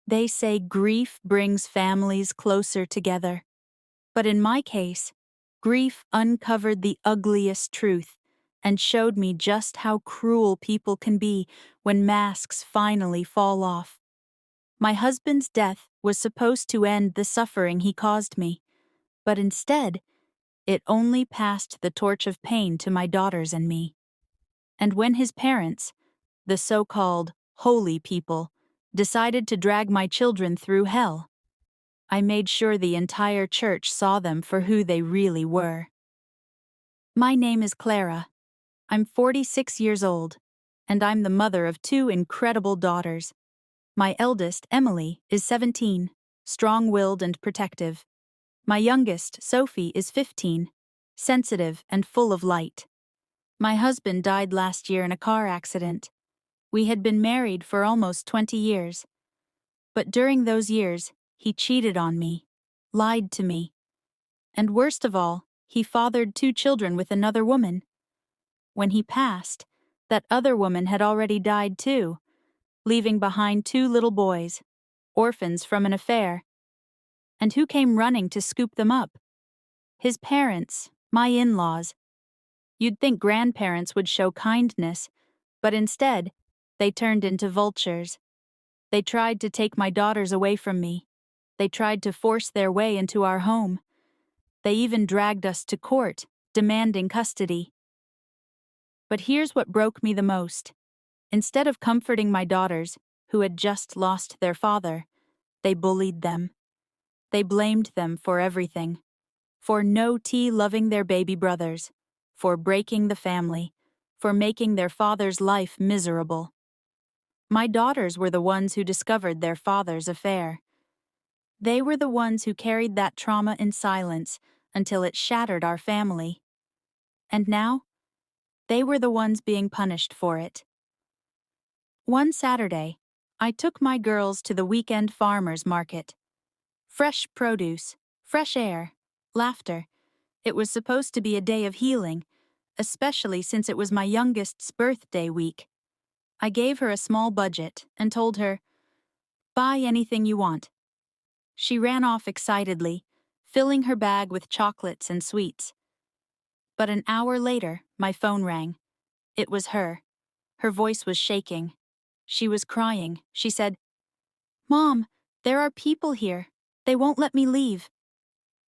They say grief brings families closer together. But in my case, grief uncovered the ugliest truth and showed me just how cruel people can be when masks finally fall off. My husband's death was supposed to end the suffering he caused me, but instead, it only passed the torch of pain to my daughters and me. And when his parents, the so-called holy people, decided to drag my children through hell, I made sure the entire church saw them for who they really were. My name is Clara. I'm 46 years old, and I'm the mother of two incredible daughters. My eldest, Emily, is 17, strong-willed and protective. My youngest, Sophie, is 15, sensitive and full of light. My husband died last year in a car accident. We had been married for almost 20 years. But during those years, he cheated on me, lied to me. And worst of all, he fathered two children with another woman. When he passed, that other woman had already died too, leaving behind two little boys, orphans from an affair. And who came running to scoop them up? His parents, my in-laws. You'd think grandparents would show kindness, but instead, they turned into vultures. They tried to take my daughters away from me. They tried to force their way into our home. They even dragged us to court, demanding custody. But here's what broke me the most. Instead of comforting my daughters, who had just lost their father, they bullied them. They blamed them for everything. For no tea loving their baby brothers, for breaking the family, for making their father's life miserable. My daughters were the ones who discovered their father's affair. They were the ones who carried that trauma in silence until it shattered our family. And now, they were the ones being punished for it. One Saturday, I took my girls to the weekend farmers market. Fresh produce, fresh air, laughter. It was supposed to be a day of healing, especially since it was my youngest's birthday week. I gave her a small budget and told her, "Buy anything you want." She ran off excitedly, filling her bag with chocolates and sweets. But an hour later, my phone rang. It was her. Her voice was shaking. She was crying. She said, "Mom, there are people here. They won't let me leave."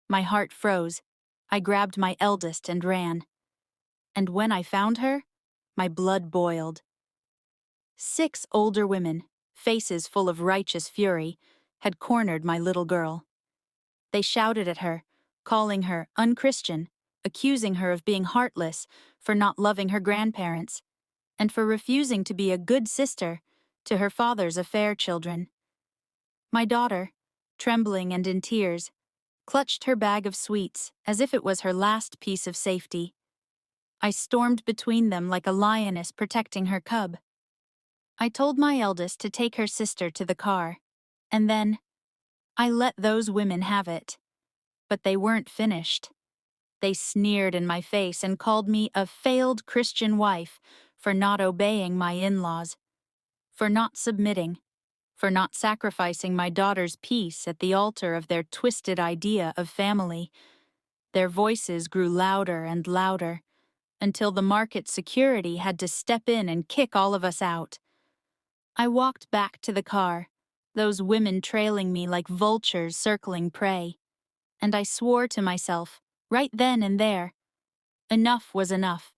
My heart froze. I grabbed my eldest and ran. And when I found her, my blood boiled. 6 older women, faces full of righteous fury, had cornered my little girl. They shouted at her, calling her unchristian, accusing her of being heartless for not loving her grandparents, and for refusing to be a good sister to her father's affair children. My daughter, trembling and in tears, clutched her bag of sweets as if it was her last piece of safety. I stormed between them like a lioness protecting her cub. I told my eldest to take her sister to the car, and then I let those women have it. But they weren't finished. They sneered in my face and called me a failed Christian wife for not obeying my in-laws, for not submitting, for not sacrificing my daughter's peace at the altar of their twisted idea of family. Their voices grew louder and louder, until the market security had to step in and kick all of us out. I walked back to the car, those women trailing me like vultures circling prey, and I swore to myself, right then and there, enough was enough.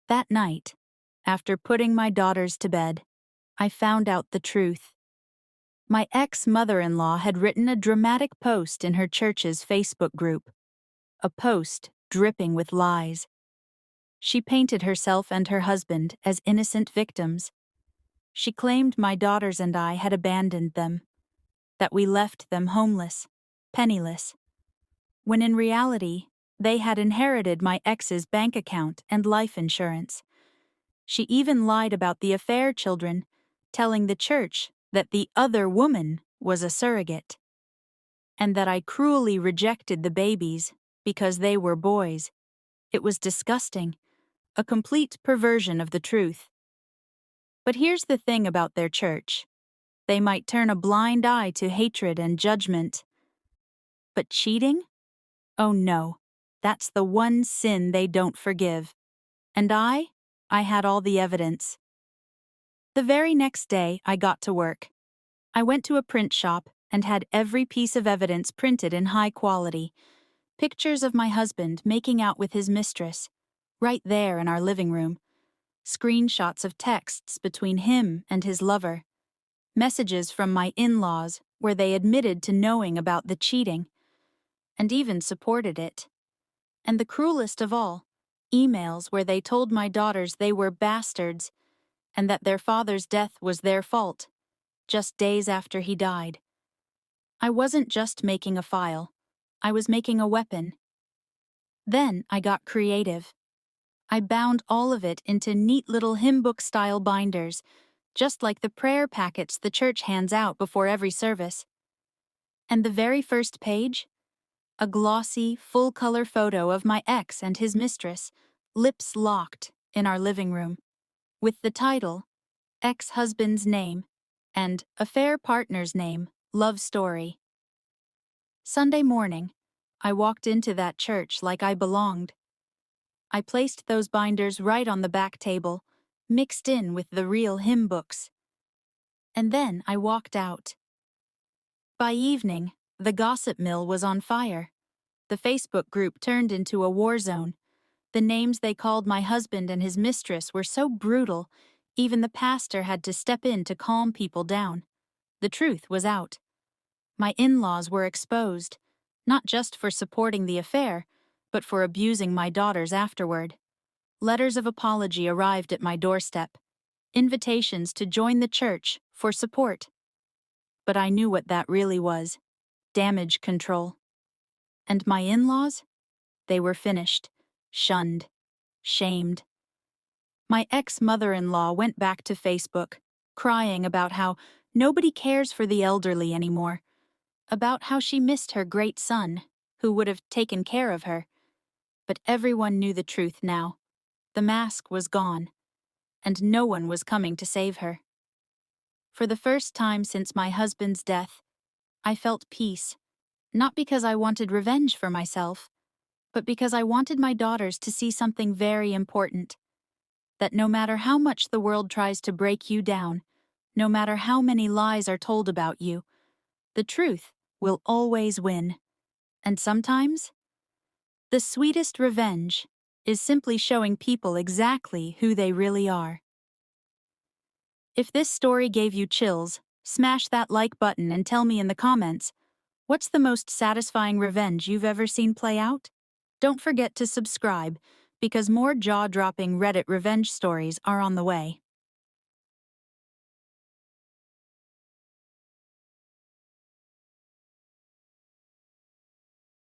That night, after putting my daughters to bed, I found out the truth. My ex-mother-in-law had written a dramatic post in her church's Facebook group, a post dripping with lies. She painted herself and her husband as innocent victims. She claimed my daughters and I had abandoned them, that we left them homeless, penniless, when in reality, they had inherited my ex's bank account and life insurance. She even lied about the affair children, telling the church that the other woman was a surrogate, and that I cruelly rejected the babies because they were boys. It was disgusting, a complete perversion of the truth. But here's the thing about their church. they might turn a blind eye to hatred and judgment. But cheating? Oh no, that's the one sin they don't forgive. And I had all the evidence. The very next day, I got to work. I went to a print shop and had every piece of evidence printed in high quality. Pictures of my husband making out with his mistress, right there in our living room. Screenshots of texts between him and his lover. Messages from my in-laws where they admitted to knowing about the cheating, and even supported it. And the cruelest of all, emails where they told my daughters they were bastards and that their father's death was their fault, just days after he died. I wasn't just making a file, I was making a weapon. Then I got creative. I bound all of it into neat little hymn book-style binders, just like the prayer packets the church hands out before every service. And the very first page? A glossy, full-color photo of my ex and his mistress, lips locked, in our living room, with the title, Ex-Husband's Name, and Affair Partner's Name, Love Story. Sunday morning, I walked into that church like I belonged. I placed those binders right on the back table, mixed in with the real hymn books. And then I walked out. By evening, the gossip mill was on fire. The Facebook group turned into a war zone. The names they called my husband and his mistress were so brutal, even the pastor had to step in to calm people down. The truth was out. My in-laws were exposed, not just for supporting the affair, but for abusing my daughters afterward. Letters of apology arrived at my doorstep, invitations to join the church for support. But I knew what that really was: damage control. And my in-laws? They were finished, shunned, shamed. My ex-mother-in-law went back to Facebook, crying about how nobody cares for the elderly anymore, about how she missed her great son, who would have taken care of her. But everyone knew the truth now. The mask was gone, and no one was coming to save her. For the first time since my husband's death, I felt peace, not because I wanted revenge for myself, but because I wanted my daughters to see something very important: that no matter how much the world tries to break you down, no matter how many lies are told about you, the truth will always win. And sometimes, the sweetest revenge is simply showing people exactly who they really are. If this story gave you chills, smash that like button and tell me in the comments, what's the most satisfying revenge you've ever seen play out? Don't forget to subscribe, because more jaw-dropping Reddit revenge stories are on the way.